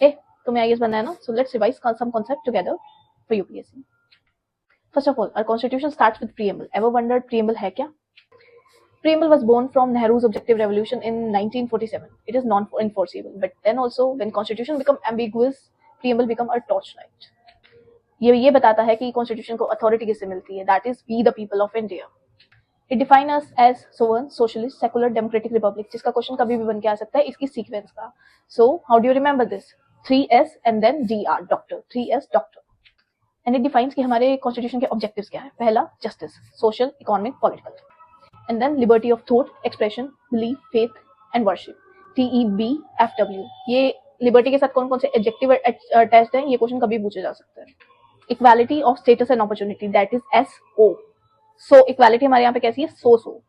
Hey, तुम्हें IAS बनना है ना? So let's revise some concept together for UPSC. First of all, our constitution starts with preamble. Ever wondered preamble है क्या? Preamble was born from Nehru's objective revolution in 1947. It is non-enforceable, but then also when constitution become ambiguous, preamble become a torchlight. ये बताता है कि constitution को authority किससे मिलती है, that is we the people of India. It define us as sovereign, socialist, secular, democratic republic, जिसका question कभी भी बन के आ सकता है इसकी सीक्वेंस का. So how do you remember this? 3S and then DR, doctor, 3S doctor. And it defines कि हमारे कॉन्स्टिट्यूशन के ऑब्जेक्टिव्स क्या है. पहला, justice, social, economic, political. And then liberty of thought, expression, belief, faith and worship, TEBFW. ये liberty के साथ कौन कौन से एडजेक्टिव अटैच्ड हैं, ये क्वेश्चन कभी पूछे जा सकते हैं. Equality of status and opportunity, that is SO. So equality हमारे यहाँ पे कैसी है? So.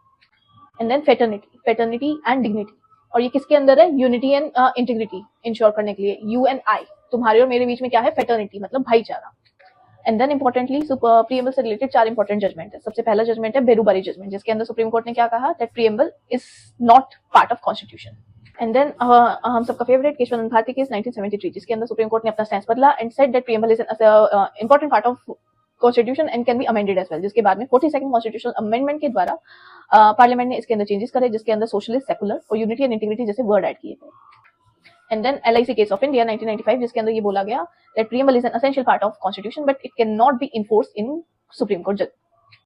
And then fraternity and dignity. और ये किसके अंदर है? यूनिटी एंड इंटीग्रिटी इंश्योर करने के लिए. यू एंड आई, तुम्हारे और मेरे बीच में क्या है? फेटर्निटी, मतलब भाईचारा. एंड देन इंपॉर्टेंटली प्रीएम्बल से रिलेटेड 4 इंपॉर्टेंट जजमेंट है. सबसे पहला जजमेंट है बेरुबारी जजमेंट, जिसके अंदर सुप्रीम कोर्ट ने क्या कहा? That preamble is not part of constitution. And then हम सबका फेवरेट केशवानंद भारती केस 1973, जिसके अंदर सुप्रीम कोर्ट ने अपना स्टैंड बदला and said that preamble is an important part of constitution and can be amended as well. जिसके बाद में 42nd कॉन्स्टिट्यूशनल अमेंडमेंट के द्वारा पार्लियामेंट ने इसके अंदर चेंजेस करे, जिसके अंदर सोशलिस्ट, सेकुलर और यूनिटी एंड इंटीग्रिटी जैसे वर्ड ऐड किए गए. And then LIC case of India 1995, जिसके अंदर ये बोला गया that preamble is an essential part of constitution but it can not be enforced in supreme court